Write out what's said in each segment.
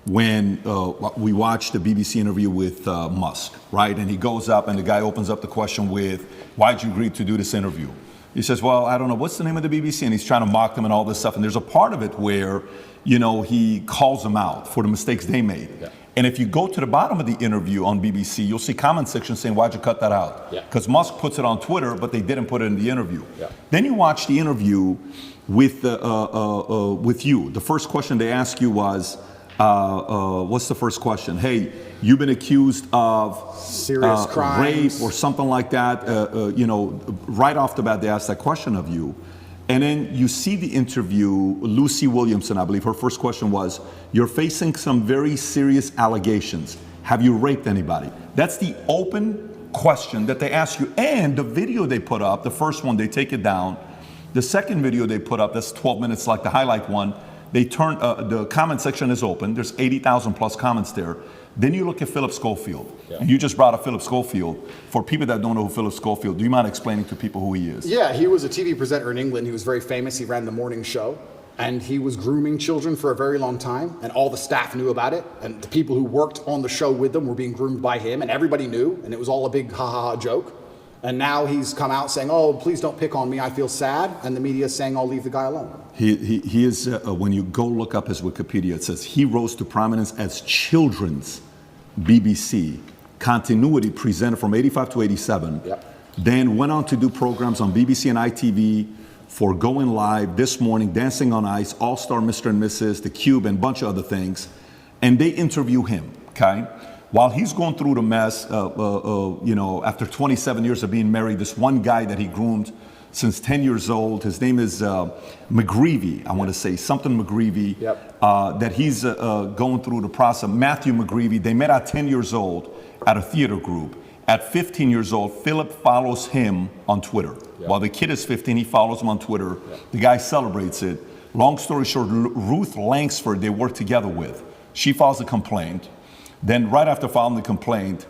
When we watched the BBC interview with Musk, right? And he goes up and the guy opens up the question with, why'd you agree to do this interview? He says, well, I don't know, what's the name of the BBC? And he's trying to mock them and all this stuff. And there's a part of it where, he calls them out for the mistakes they made. Yeah. And if you go to the bottom of the interview on BBC, you'll see comment section saying, why'd you cut that out? Because Musk puts it on Twitter, but they didn't put it in the interview. Yeah. Then you watch the interview with you. The first question they ask you was, what's the first question? Hey, you've been accused of serious crimes, rape or something like that. Right off the bat, they asked that question of you. And then you see the interview, Lucy Williamson, I believe, her first question was, you're facing some very serious allegations. Have you raped anybody? That's the open question that they ask you. And the video they put up, the first one, they take it down. The second video they put up, that's 12 minutes like the highlight one, they turn, the comment section is open. There's 80,000 plus comments there. Then you look at Philip Schofield. Yeah. And you just brought up Philip Schofield. For people that don't know who Philip Schofield, do you mind explaining to people who he is? Yeah, he was a TV presenter in England. He was very famous. He ran the morning show. And he was grooming children for a very long time. And all the staff knew about it. And the people who worked on the show with them were being groomed by him. And everybody knew. And it was all a big ha-ha-ha joke. And now he's come out saying, oh, please don't pick on me, I feel sad. And the media is saying, I'll leave the guy alone. He is, when you go look up his Wikipedia, it says he rose to prominence as children's BBC continuity presenter from 85 to 87. Yep. Then went on to do programs on BBC and ITV for Going Live, This Morning, Dancing on Ice, All-Star Mr. and Mrs., The Cube, and a bunch of other things. And they interview him, okay? While he's going through the mess, after 27 years of being married, this one guy that he groomed since 10 years old, his name is McGreevy, I want to say, something McGreevy, that he's going through the process. Matthew McGreevy, they met at 10 years old at a theater group. At 15 years old, Philip follows him on Twitter. While the kid is 15, he follows him on Twitter. The guy celebrates it. Long story short, Ruth Langsford, they work together with. She files a complaint. Then right after filing the complaint,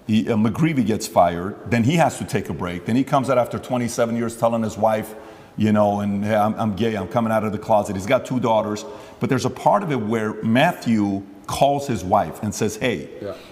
McGreevy gets fired. Then he has to take a break. Then he comes out after 27 years telling his wife, hey, I'm gay, I'm coming out of the closet. He's got 2 daughters. But there's a part of it where Matthew calls his wife and says, hey,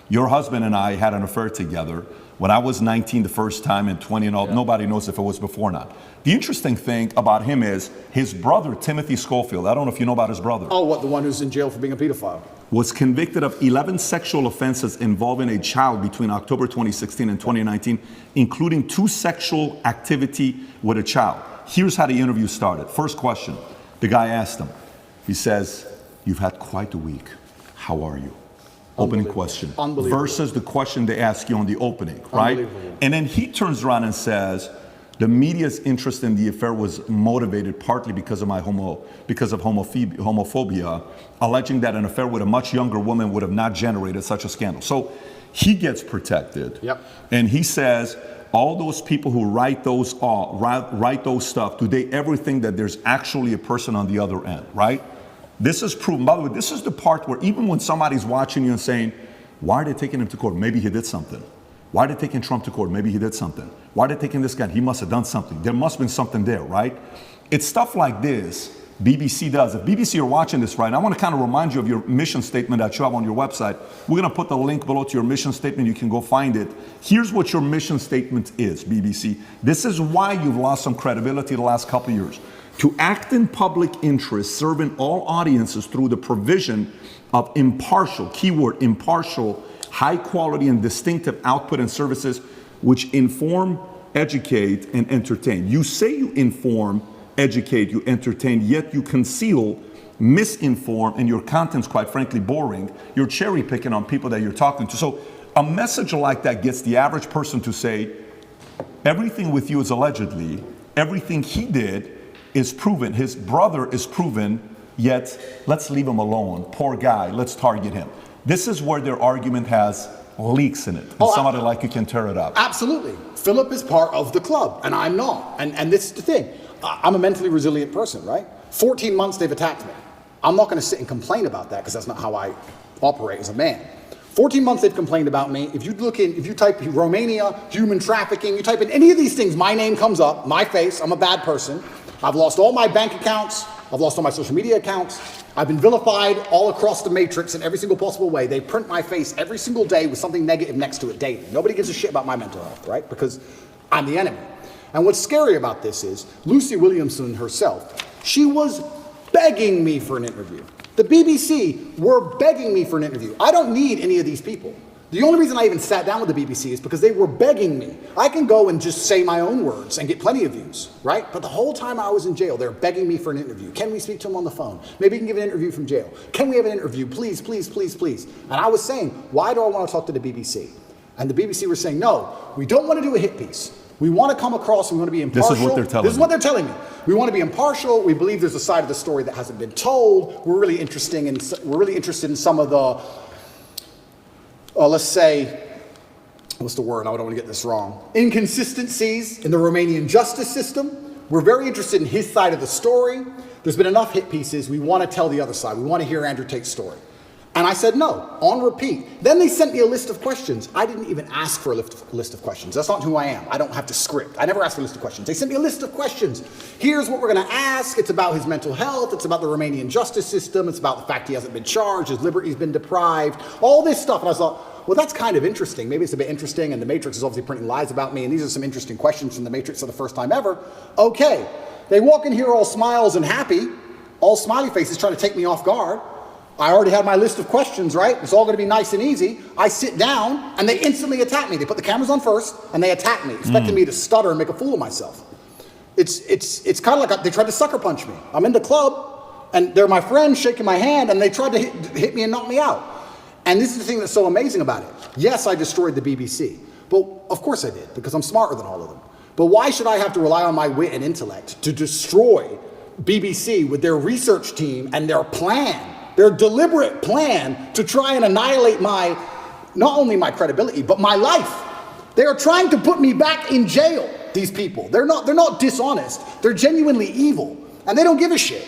your husband and I had an affair together when I was 19 the first time and 20 and all. Nobody knows if it was before or not. The interesting thing about him is his brother, Timothy Schofield, I don't know if you know about his brother. Oh, what, the one who's in jail for being a pedophile? Was convicted of 11 sexual offenses involving a child between October 2016 and 2019, including 2 sexual activity with a child. Here's how the interview started. First question, the guy asked him. He says, you've had quite a week. How are you? Opening question. Versus the question they ask you on the opening, right? And then he turns around and says, the media's interest in the affair was motivated partly because of homophobia, alleging that an affair with a much younger woman would have not generated such a scandal. So he gets protected. And he says, all those people who write those stuff, do they ever think that there's actually a person on the other end, right? This is proven. By the way, this is the part where even when somebody's watching you and saying, why are they taking him to court? Maybe he did something. Why are they taking Trump to court? Maybe he did something. Why are they taking this guy? He must have done something. There must have been something there, right? It's stuff like this BBC does. If BBC are watching this right now, I want to kind of remind you of your mission statement that you have on your website. We're going to put the link below to your mission statement. You can go find it. Here's what your mission statement is, BBC. This is why you've lost some credibility the last couple of years. To act in public interest, serving all audiences through the provision of impartial, keyword impartial, high quality and distinctive output and services which inform, educate, and entertain. You say you inform, educate, you entertain, yet you conceal, misinform, and your content's quite frankly boring. You're cherry picking on people that you're talking to. So a message like that gets the average person to say, everything with you is allegedly, everything he did is proven, his brother is proven, yet let's leave him alone. Poor guy, let's target him. This is where their argument has leaks in it. And somebody like you can tear it up. Absolutely. Philip is part of the club, and I'm not. And this is the thing. I'm a mentally resilient person, right? 14 months they've attacked me. I'm not going to sit and complain about that because that's not how I operate as a man. 14 months they've complained about me. If you type Romania, human trafficking, you type in any of these things, my name comes up, my face, I'm a bad person. I've lost all my bank accounts. I've lost all my social media accounts. I've been vilified all across the matrix in every single possible way. They print my face every single day with something negative next to it daily. Nobody gives a shit about my mental health, right? Because I'm the enemy. And what's scary about this is Lucy Williamson herself, she was begging me for an interview. The BBC were begging me for an interview. I don't need any of these people. The only reason I even sat down with the BBC is because they were begging me. I can go and just say my own words and get plenty of views, right? But the whole time I was in jail, they're begging me for an interview. Can we speak to him on the phone? Maybe you can give an interview from jail. Can we have an interview? Please, please, please, please. And I was saying, why do I want to talk to the BBC? And the BBC were saying, no, we don't want to do a hit piece. We want to come across, we want to be impartial. This is what they're telling me. This is what they're telling me. We want to be impartial. We believe there's a side of the story that hasn't been told. We're really interested in some of the, let's say, what's the word? I don't want to get this wrong. Inconsistencies in the Romanian justice system. We're very interested in his side of the story. There's been enough hit pieces. We want to tell the other side. We want to hear Andrew Tate's story. And I said no, on repeat. Then they sent me a list of questions. I didn't even ask for a list of questions. That's not who I am. I don't have to script. I never asked for a list of questions. They sent me a list of questions. Here's what we're going to ask. It's about his mental health. It's about the Romanian justice system. It's about the fact he hasn't been charged. His liberty's been deprived. All this stuff. And I thought, well, that's kind of interesting. Maybe it's a bit interesting. And the Matrix is obviously printing lies about me. And these are some interesting questions from the Matrix for the first time ever. Okay. They walk in here all smiles and happy, all smiley faces trying to take me off guard. I already had my list of questions, right? It's all going to be nice and easy. I sit down, and they instantly attack me. They put the cameras on first, and they attack me, expecting me to stutter and make a fool of myself. It's kind of like they tried to sucker punch me. I'm in the club, and they're my friends shaking my hand, and they tried to hit me and knock me out. And this is the thing that's so amazing about it. Yes, I destroyed the BBC. But of course I did, because I'm smarter than all of them. But why should I have to rely on my wit and intellect to destroy BBC with their research team and their plan? Their deliberate plan to try and annihilate not only my credibility, but my life. They are trying to put me back in jail, these people. They're not dishonest. They're genuinely evil. And they don't give a shit.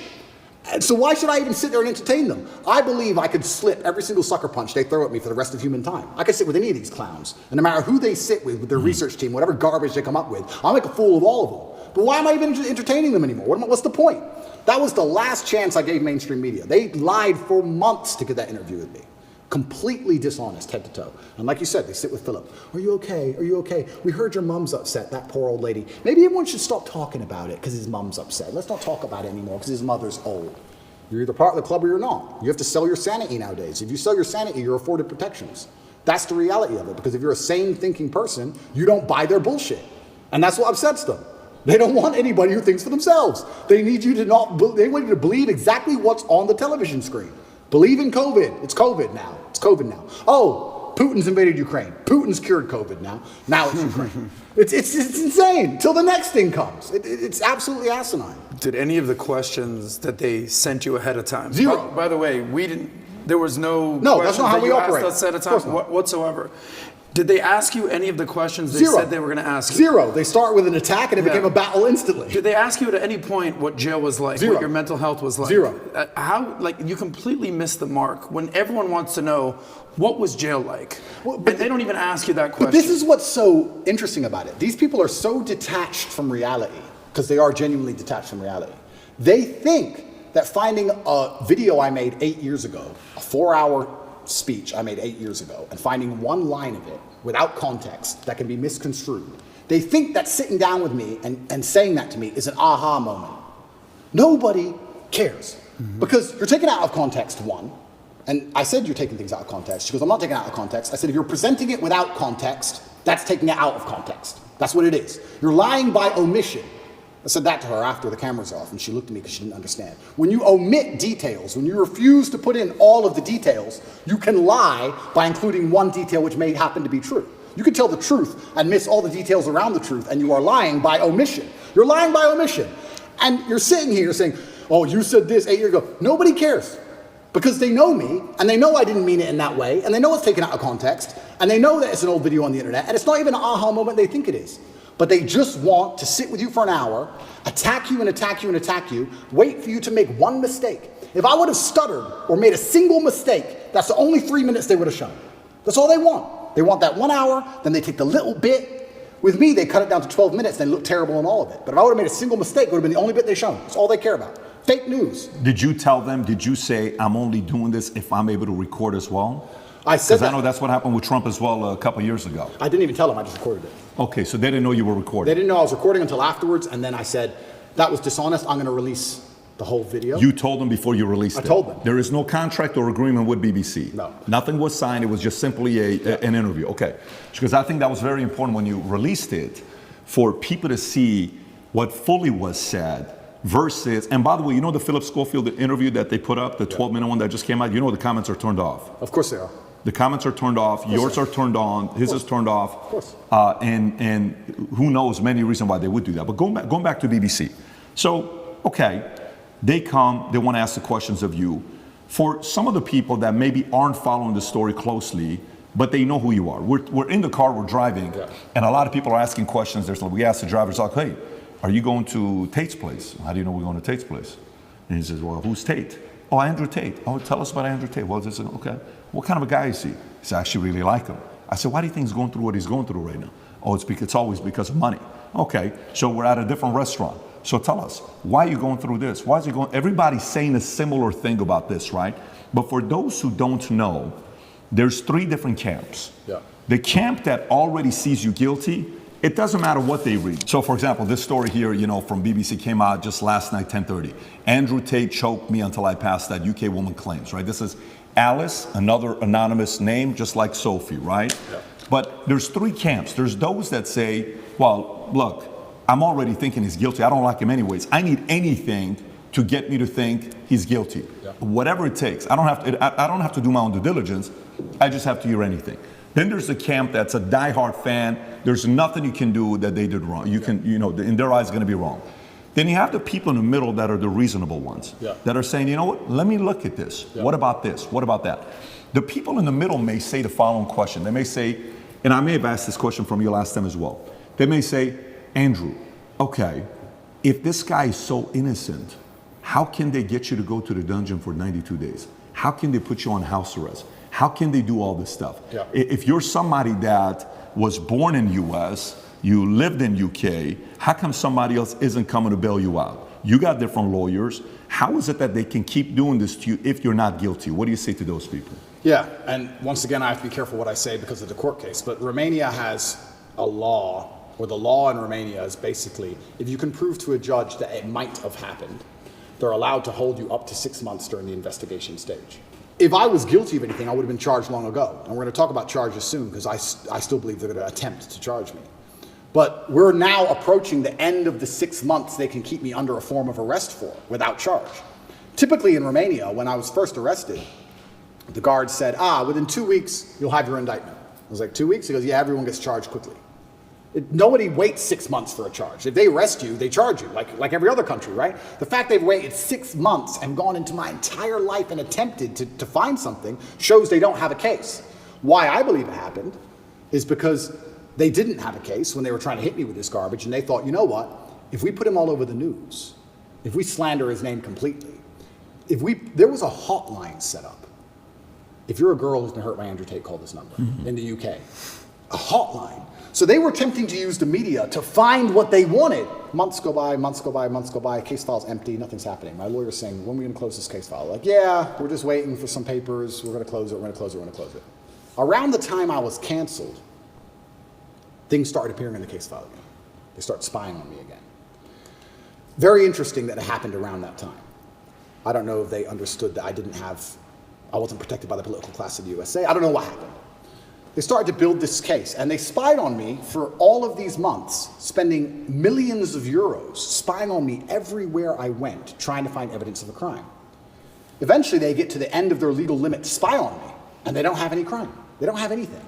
And so why should I even sit there and entertain them? I believe I could slip every single sucker punch they throw at me for the rest of human time. I could sit with any of these clowns. And no matter who they sit with their research team, whatever garbage they come up with, I'll make a fool of all of them. But why am I even entertaining them anymore? What's the point? That was the last chance I gave mainstream media. They lied for months to get that interview with me. Completely dishonest, head to toe. And like you said, they sit with Philip. Are you okay? Are you okay? We heard your mom's upset, that poor old lady. Maybe everyone should stop talking about it because his mom's upset. Let's not talk about it anymore because his mother's old. You're either part of the club or you're not. You have to sell your sanity nowadays. If you sell your sanity, you're afforded protections. That's the reality of it, because if you're a sane thinking person, you don't buy their bullshit. And that's what upsets them. They don't want anybody who thinks for themselves. They need you to they want you to believe exactly what's on the television screen. Believe in COVID. It's COVID now. It's COVID now. Oh, Putin's invaded Ukraine. Putin's cured COVID now. Now it's Ukraine. It's insane. Till the next thing comes. It's absolutely asinine. Did any of the questions that they sent you ahead of time? Zero. By the way, we didn't. There was no. No, that's not how we operate. Asked us ahead of time whatsoever. Did they ask you any of the questions they Zero. said they were going to ask you? Zero. They start with an attack and it became a battle instantly. Did they ask you at any point what jail was like? Zero. What your mental health was like? Zero. You completely missed the mark when everyone wants to know what was jail like. And they don't even ask you that question. But this is what's so interesting about it. These people are so detached from reality, because they are genuinely detached from reality. They think that finding a video I made 8 years ago, a 4-hour speech I made 8 years ago, and finding one line of it without context that can be misconstrued, they think that sitting down with me and saying that to me is an aha moment. Nobody cares. Because you're taking out of context, one. And I said you're taking things out of context. She goes, I'm not taking it out of context. I said, if you're presenting it without context, that's taking it out of context. That's what it is. You're lying by omission. I said that to her after the camera's off, and she looked at me because she didn't understand. When you omit details, when you refuse to put in all of the details, you can lie by including one detail which may happen to be true. You can tell the truth and miss all the details around the truth, and you are lying by omission. You're lying by omission. And you're sitting here saying, oh, you said this 8 years ago. Nobody cares. Because they know me, and they know I didn't mean it in that way, and they know it's taken out of context, and they know that it's an old video on the internet, and it's not even an aha moment they think it is. But they just want to sit with you for an hour, attack you and attack you and attack you, wait for you to make one mistake. If I would have stuttered or made a single mistake, that's the only 3 minutes they would have shown. That's all they want. They want that 1 hour, then they take the little bit With me, they cut it down to 12 minutes and they look terrible in all of it. But if I would have made a single mistake, it would have been the only bit they shown. It's all they care about. Fake news. Did you tell them, did you say, I'm only doing this if I'm able to record as well? I said that. Because I know that's what happened with Trump as well a couple years ago. I didn't even tell them, I just recorded it. Okay, so they didn't know you were recording. They didn't know I was recording until afterwards, and then I said, that was dishonest, I'm gonna release the whole video. You told them before you released it? I told them. There is no contract or agreement with BBC? No. Nothing was signed, it was just simply an interview, okay. Because I think that was very important when you released it, for people to see what fully was said versus, and by the way, you know the Philip Schofield interview that they put up, the 12-minute one that just came out, you know the comments are turned off. Of course they are. The comments are turned off, yours are turned on, his is turned off. Of course. And who knows many reasons why they would do that. But going back to BBC. So, okay, they come, they want to ask the questions of you. For some of the people that maybe aren't following the story closely, but they know who you are. We're in the car, we're driving, and a lot of people are asking questions. We ask the drivers, like, hey, are you going to Tate's place? How do you know we're going to Tate's place? And he says, well, who's Tate? Oh, Andrew Tate. Oh, tell us about Andrew Tate. Well, this is, okay. What kind of a guy is he? He said, I actually really like him. I said, why do you think he's going through what he's going through right now? Oh, it's always because of money. Okay, so we're at a different restaurant. So tell us, why are you going through this? Why is he going? Everybody's saying a similar thing about this, right? But for those who don't know, there's 3 different camps. Yeah. The camp that already sees you guilty, it doesn't matter what they read. So for example, this story here, from BBC came out just last night, 10:30. Andrew Tate choked me until I passed that, UK woman claims, right? This is Alice, another anonymous name, just like Sophie, right? Yeah. But there's 3 camps. There's those that say, well, look, I'm already thinking he's guilty. I don't like him anyways. I need anything to get me to think he's guilty. Yeah. Whatever it takes. I don't have to do my own due diligence. I just have to hear anything. Then there's the camp that's a diehard fan. There's nothing you can do that they did wrong. In their eyes, it's going to be wrong. Then you have the people in the middle that are the reasonable ones, that are saying, you know what, let me look at this. Yeah. What about this? What about that? The people in the middle may say the following question. They may say, and I may have asked this question from you last time as well. They may say, Andrew, okay, if this guy is so innocent, how can they get you to go to the dungeon for 92 days? How can they put you on house arrest? How can they do all this stuff? Yeah. If you're somebody that was born in US, you lived in UK, how come somebody else isn't coming to bail you out? You got different lawyers. How is it that they can keep doing this to you if you're not guilty? What do you say to those people? Yeah, and once again, I have to be careful what I say because of the court case, but Romania has a law, or the law in Romania is basically, if you can prove to a judge that it might have happened, they're allowed to hold you up to 6 months during the investigation stage. If I was guilty of anything, I would have been charged long ago. And we're going to talk about charges soon because I still believe they're going to attempt to charge me. But we're now approaching the end of the 6 months they can keep me under a form of arrest for without charge. Typically in Romania, when I was first arrested, the guard said, within 2 weeks, you'll have your indictment. I was like, 2 weeks? He goes, yeah, everyone gets charged quickly. Nobody waits 6 months for a charge. If they arrest you, they charge you, like every other country, right? The fact they've waited 6 months and gone into my entire life and attempted to find something shows they don't have a case. Why I believe it happened is because they didn't have a case when they were trying to hit me with this garbage, and they thought, you know what? If we put him all over the news, if we slander his name completely, there was a hotline set up. If you're a girl who's been hurt by Andrew Tate, call this number in the UK. A hotline. So they were attempting to use the media to find what they wanted. Months go by, months go by, months go by, case file's empty, nothing's happening. My lawyer's saying, when are we going to close this case file? Like, yeah, we're just waiting for some papers, we're going to close it, we're going to close it, we're going to close it. Around the time I was canceled, things started appearing in the case file again. They start spying on me again. Very interesting that it happened around that time. I don't know if they understood that I wasn't protected by the political class of the USA. I don't know what happened. They started to build this case, and they spied on me for all of these months, spending millions of euros, spying on me everywhere I went, trying to find evidence of a crime. Eventually, they get to the end of their legal limit to spy on me, and they don't have any crime. They don't have anything.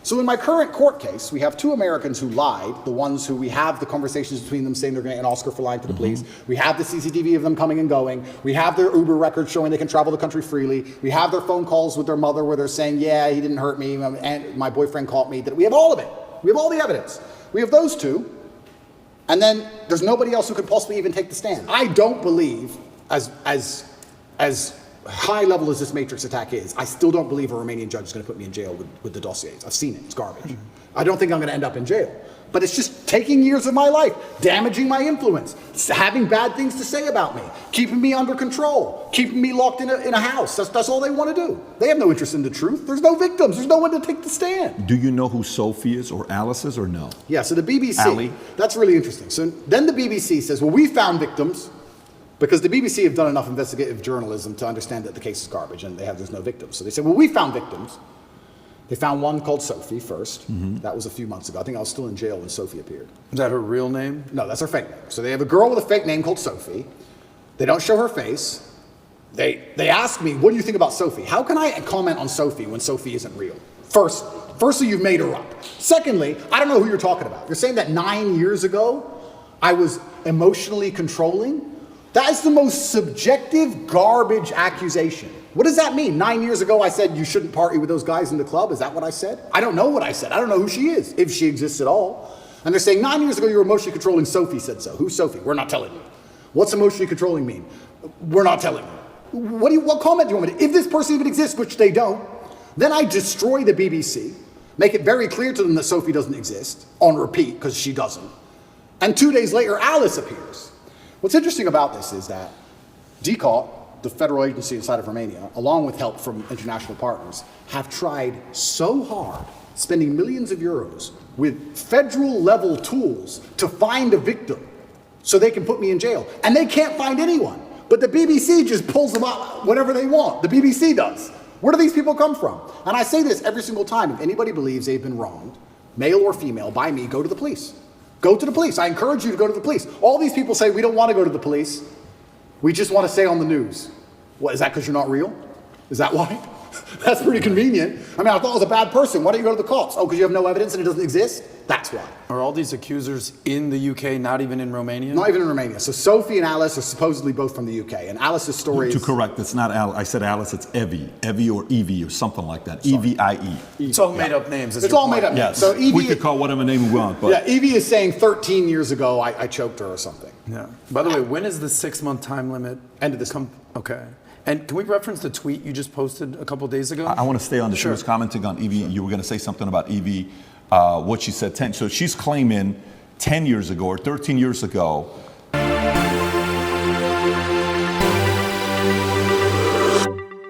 So in my current court case, we have 2 Americans who lied, the ones who we have the conversations between them saying they're going to get an Oscar for lying to the police. We have the CCTV of them coming and going. We have their Uber records showing they can travel the country freely. We have their phone calls with their mother where they're saying, yeah, he didn't hurt me, and my boyfriend caught me. We have all of it. We have all the evidence. We have those 2. And then there's nobody else who could possibly even take the stand. I don't believe, as high level as this Matrix attack is, I still don't believe a Romanian judge is going to put me in jail with the dossiers. I've seen it. It's garbage. I don't think I'm going to end up in jail. But it's just taking years of my life, damaging my influence, having bad things to say about me, keeping me under control, keeping me locked in a house. That's all they want to do. They have no interest in the truth. There's no victims. There's no one to take the stand. Do you know who Sophie is or Alice is or no? Yeah, so the BBC, Ali? that's really interesting. So then the BBC says, well, we found victims because the BBC have done enough investigative journalism to understand that the case is garbage and there's no victims. So they said, well, we found victims. They found one called Sophie first. That was a few months ago. I think I was still in jail when Sophie appeared. Is that her real name? No, that's her fake name. So they have a girl with a fake name called Sophie. They don't show her face. They ask me, what do you think about Sophie? How can I comment on Sophie when Sophie isn't real? Firstly, you've made her up. Secondly, I don't know who you're talking about. You're saying that 9 years ago, I was emotionally controlling? That is the most subjective garbage accusation. What does that mean? 9 years ago, I said you shouldn't party with those guys in the club. Is that what I said? I don't know what I said. I don't know who she is, if she exists at all. And they're saying 9 years ago, you were emotionally controlling. Sophie said so. Who's Sophie? We're not telling you. What's emotionally controlling mean? We're not telling you. What comment do you want me to? If this person even exists, which they don't, then I destroy the BBC, make it very clear to them that Sophie doesn't exist, on repeat, because she doesn't. And 2 days later, Alice appears. What's interesting about this is that DCOT, the federal agency inside of Romania, along with help from international partners, have tried so hard, spending millions of euros with federal level tools to find a victim so they can put me in jail. And they can't find anyone. But the BBC just pulls them up whenever they want. The BBC does. Where do these people come from? And I say this every single time. If anybody believes they've been wronged, male or female, by me, go to the police. Go to the police. I encourage you to go to the police. All these people say, we don't want to go to the police. We just want to stay on the news. What, is that because you're not real? Is that why? That's pretty convenient. I mean, I thought I was a bad person. Why don't you go to the cops? Oh, because you have no evidence and it doesn't exist? That's why. Are all these accusers in the UK, not even in Romania? Not even in Romania. So Sophie and Alice are supposedly both from the UK. And Alice's story To is... correct, it's not Alice. I said Alice, it's Evie or Evie or something like that. Evie. It's all made up names. It's all made up names. Yes. So Evie, we could call whatever name we want. But yeah, Evie is saying 13 years ago I choked her or something. Yeah. By the way, when is the 6-month time limit? End of this month. Okay. And can we reference the tweet you just posted a couple days ago? I want to stay on this. She Sure. was commenting on Evie. You were going to say something about Evie, what she said 10. So she's claiming 10 years ago or 13 years ago